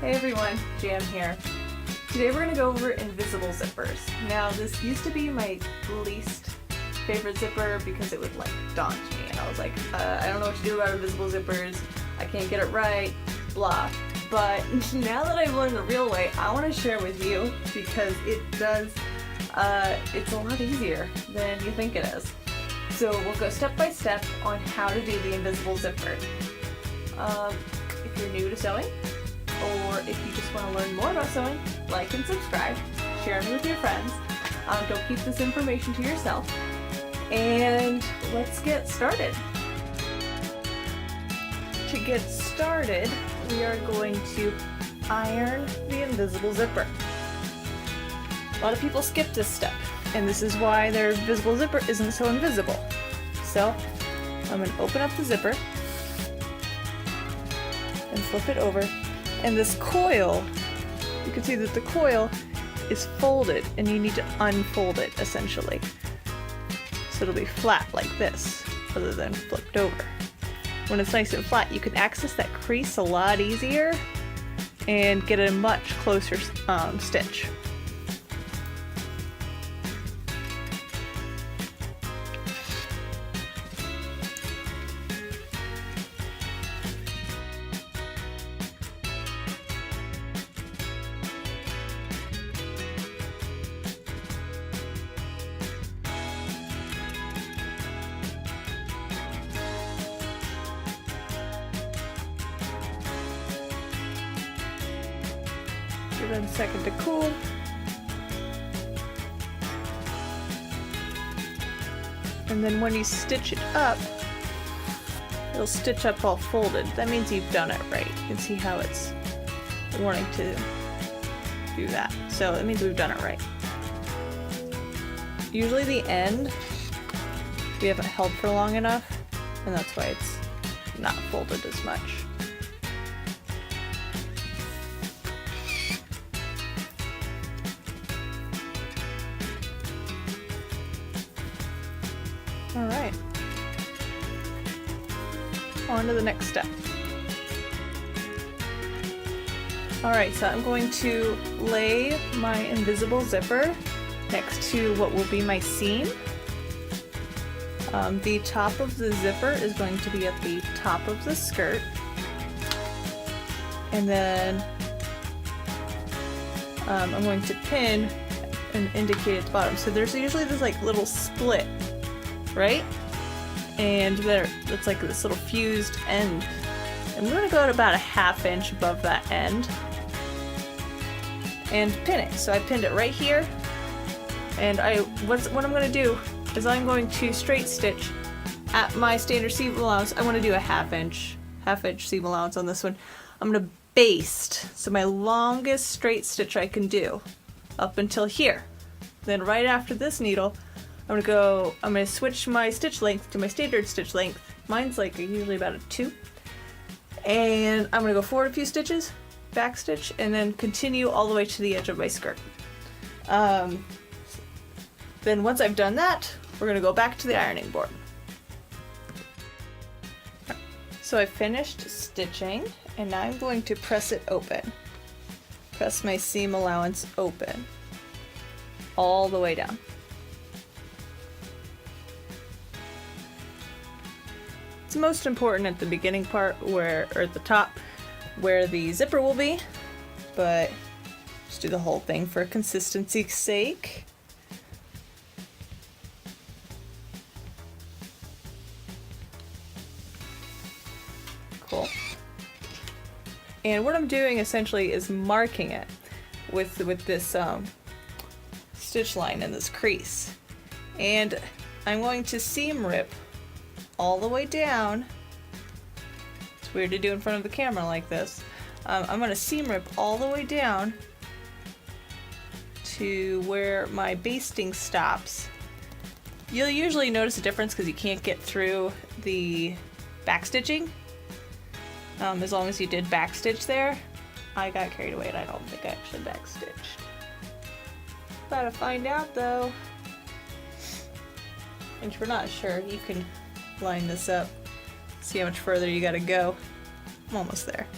Hey everyone, Jam here. Today we're going to go over invisible zippers. Now this used to be my least favorite zipper because it would like daunt me and I was like, I don't know what to do about invisible zippers, I can't get it right, blah. But now that I've learned the real way, I want to share with you because it does, it's a lot easier than you think it is. So we'll go step by step on how to do the invisible zipper. If you're new to sewing, or if you just want to learn more about sewing, like and subscribe, share them with your friends. Don't keep this information to yourself. And let's get started. To get started, we are going to iron the invisible zipper. A lot of people skip this step, and this is why their invisible zipper isn't so invisible. So, I'm going to open up the zipper and flip it over. And this coil, you can see that the coil is folded and you need to unfold it essentially. So it'll be flat like this rather than flipped over. When it's nice and flat, you can access that crease a lot easier and get a much closer stitch. Give it a second to cool. And then when you stitch it up, it'll stitch up all folded. That means you've done it right. You can see how it's wanting to do that. So that means we've done it right. Usually the end, we haven't held for long enough, and that's why it's not folded as much. Alright, on to the next step. Alright, so I'm going to lay my invisible zipper next to what will be my seam. The top of the zipper is going to be at the top of the skirt. And then I'm going to pin and indicate at the bottom. So there's usually this like little split, right? And it's like this little fused end. I'm going to go at about a ½ inch above that end and pin it. So I pinned it right here, and what I'm going to do is I'm going to straight stitch at my standard seam allowance. I want to do a ½ inch seam allowance on this one. I'm going to baste, so my longest straight stitch I can do up until here. Then right after this needle, I'm gonna switch my stitch length to my standard stitch length. Mine's like usually about a 2. And I'm gonna go forward a few stitches, back stitch, and then continue all the way to the edge of my skirt. Then once I've done that, we're gonna go back to the ironing board. So I finished stitching, and now I'm going to press it open. Press my seam allowance open, all the way down. It's most important at the beginning part or at the top where the zipper will be, but just do the whole thing for consistency's sake. Cool. And what I'm doing essentially is marking it with this stitch line and this crease. And I'm going to seam rip all the way down. It's weird to do in front of the camera like this. I'm going to seam rip all the way down to where my basting stops. You'll usually notice a difference because you can't get through the backstitching. As long as you did backstitch there. I got carried away and I don't think I actually backstitched. Gotta find out though. And if you're not sure, you can line this up, see how much further you gotta go. I'm almost there.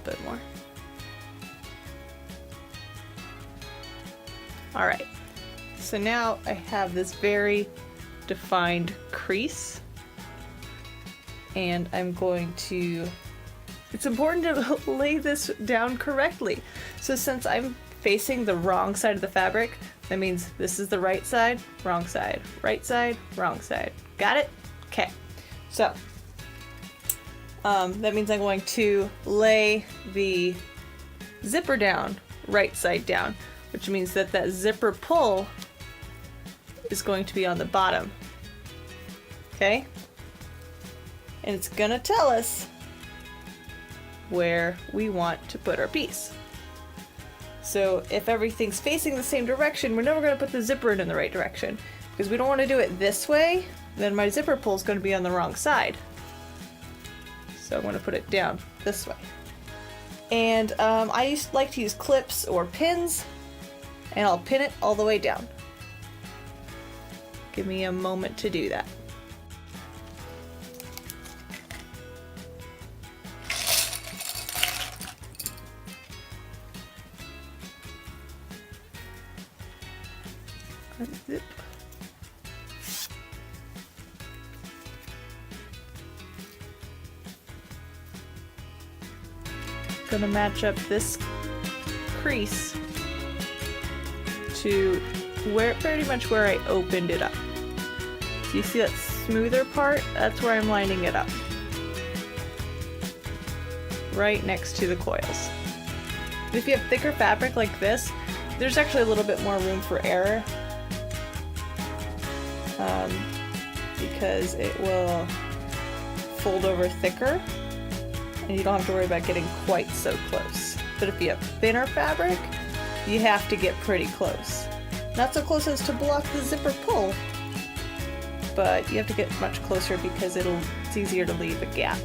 bit more. All right, so now I have this very defined crease, and I'm going to, it's important to lay this down correctly. So since I'm facing the wrong side of the fabric, that means this is the right side, wrong side, right side, wrong side. Got it? Okay. So that means I'm going to lay the zipper down right side down, which means that that zipper pull is going to be on the bottom. Okay? And it's gonna tell us where we want to put our piece. So if everything's facing the same direction, we're never gonna put the zipper in the right direction, because we don't want to do it this way, then my zipper pull is going to be on the wrong side. So I'm going to put it down this way. And I like to use clips or pins, and I'll pin it all the way down. Give me a moment to do that. Unzip. Gonna match up this crease to where, pretty much where I opened it up. So you see that smoother part? That's where I'm lining it up. Right next to the coils. And if you have thicker fabric like this, there's actually a little bit more room for error, because it will fold over thicker and you don't have to worry about getting quite so close. But if you have thinner fabric, you have to get pretty close. Not so close as to block the zipper pull, but you have to get much closer because it's easier to leave a gap.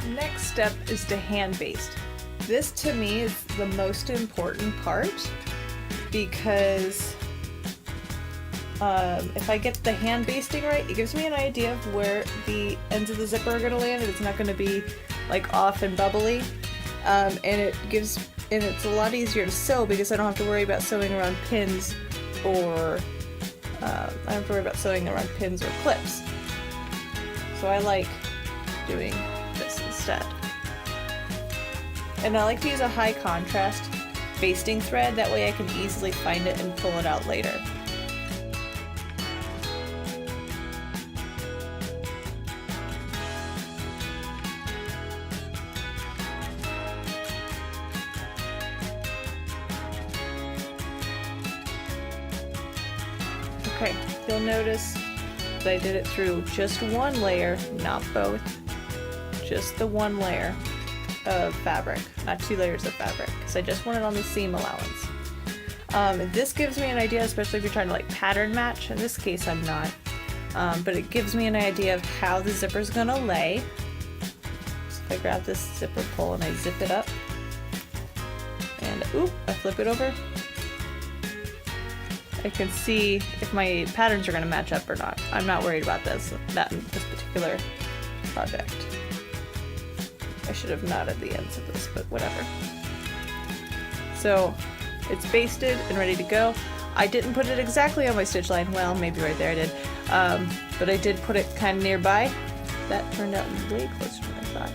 Next step is to hand baste. This to me is the most important part, because if I get the hand basting right, it gives me an idea of where the ends of the zipper are going to land, and it's not going to be like off and bubbly, and it's a lot easier to sew because I don't have to worry about sewing around pins or clips. So I like doing this instead. And I like to use a high contrast basting thread, that way I can easily find it and pull it out later. Okay, you'll notice that I did it through just one layer, not both. Just the one layer of fabric, not 2 layers of fabric, because I just want it on the seam allowance. This gives me an idea, especially if you're trying to like pattern match. In this case I'm not, but it gives me an idea of how the zipper's gonna lay. So if I grab this zipper pull and I zip it up, and I flip it over, I can see if my patterns are gonna match up or not. I'm not worried about this particular project. I should have knotted the ends of this, but whatever. So it's basted and ready to go. I didn't put it exactly on my stitch line. Well, maybe right there I did. But I did put it kind of nearby. That turned out way closer than I thought.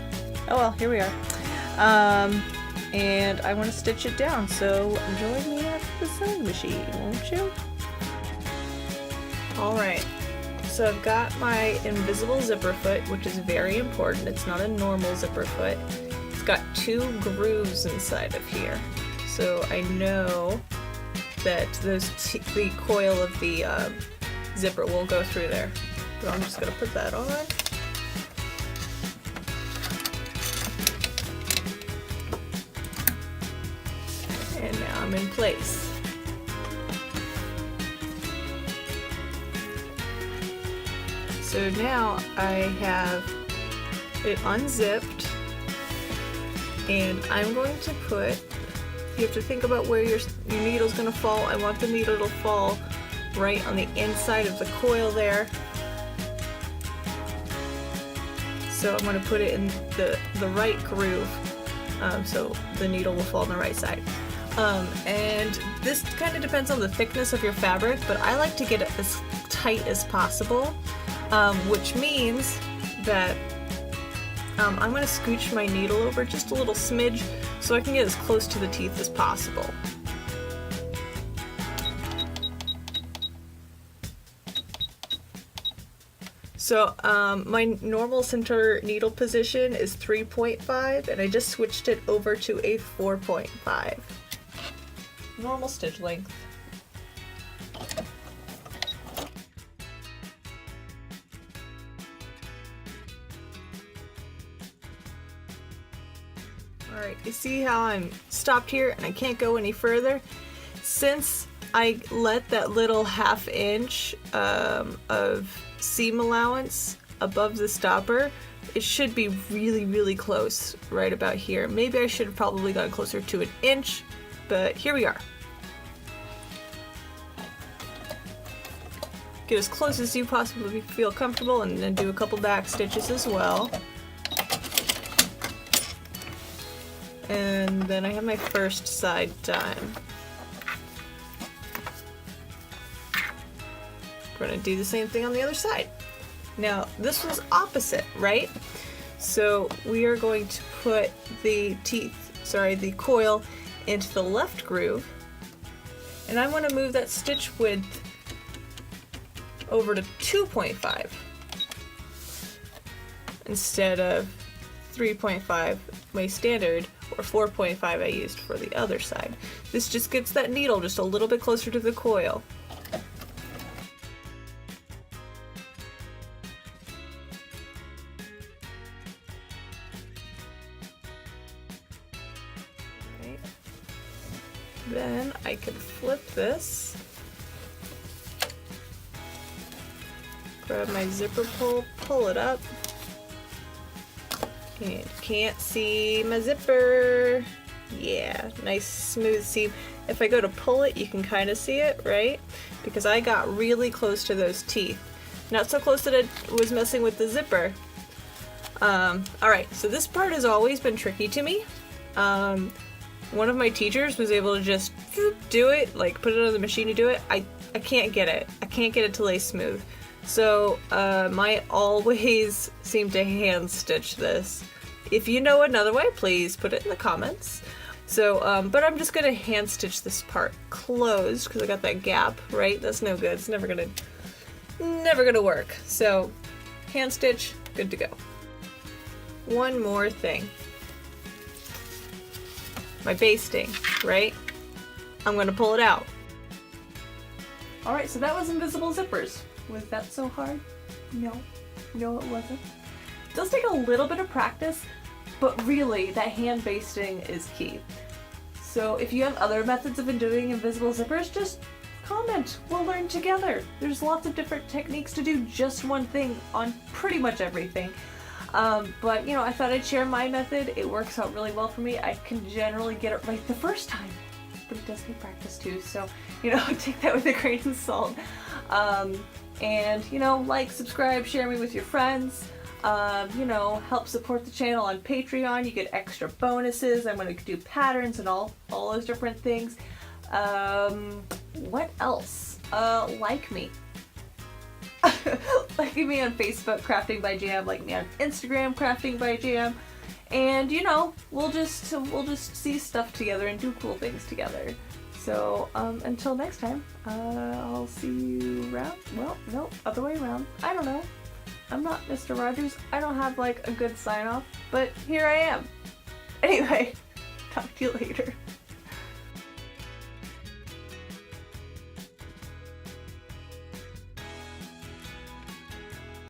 Oh well, here we are. And I want to stitch it down, so join me at the sewing machine, won't you? Alright. So I've got my invisible zipper foot, which is very important. It's not a normal zipper foot. It's got 2 grooves inside of here. So I know that the coil of the zipper will go through there. So I'm just going to put that on. And now I'm in place. So now I have it unzipped, and I'm going to put, you have to think about where your needle's going to fall. I want the needle to fall right on the inside of the coil there. So I'm going to put it in the right groove, so the needle will fall on the right side. And this kind of depends on the thickness of your fabric, but I like to get it as tight as possible, which means that I'm going to scooch my needle over just a little smidge so I can get as close to the teeth as possible. So my normal center needle position is 3.5, and I just switched it over to a 4.5. Normal stitch length. Alright, you see how I'm stopped here and I can't go any further? Since I let that little 1/2 inch of seam allowance above the stopper, it should be really close right about here. Maybe I should have probably gone closer to 1 inch, but here we are. Get as close as you possibly feel comfortable, and then do a couple back stitches as well. And then I have my first side done. We're going to do the same thing on the other side. Now, this was opposite, right? So we are going to put the coil into the left groove, and I want to move that stitch width over to 2.5 instead of 3.5, my standard, or 4.5 I used for the other side. This just gets that needle just a little bit closer to the coil. Okay. Then I can flip this, grab my zipper pull, pull it up. And can't see my zipper. Yeah, nice smooth seam. If I go to pull it, you can kind of see it, right? Because I got really close to those teeth. Not so close that it was messing with the zipper. Alright, so this part has always been tricky to me. One of my teachers was able to just do it, like put it on the machine to do it. I can't get it. I can't get it to lay smooth. So I always seem to hand stitch this. If you know another way, please put it in the comments. So, but I'm just gonna hand stitch this part closed because I got that gap, right? That's no good. It's never gonna work. So, hand stitch, good to go. One more thing. My basting, right? I'm gonna pull it out. All right, so that was invisible zippers. Was that so hard? No, it wasn't. It does take a little bit of practice, but really that hand basting is key. So if you have other methods of doing invisible zippers, just comment. We'll learn together. There's lots of different techniques to do just one thing on pretty much everything. But you know, I thought I'd share my method. It works out really well for me. I can generally get it right the first time, but it does take practice too. So, you know, take that with a grain of salt. And, you know, like, subscribe, share me with your friends. You know, help support the channel on Patreon. You get extra bonuses. I'm going to do patterns and all those different things. What else? Like me. Like me on Facebook, Crafting by Jam. Like me on Instagram, Crafting by Jam. And, you know, we'll just see stuff together and do cool things together. So, until next time, I'll see you around. Well, no, other way around. I don't know. I'm not Mr. Rogers. I don't have, like, a good sign-off, but here I am. Anyway, talk to you later.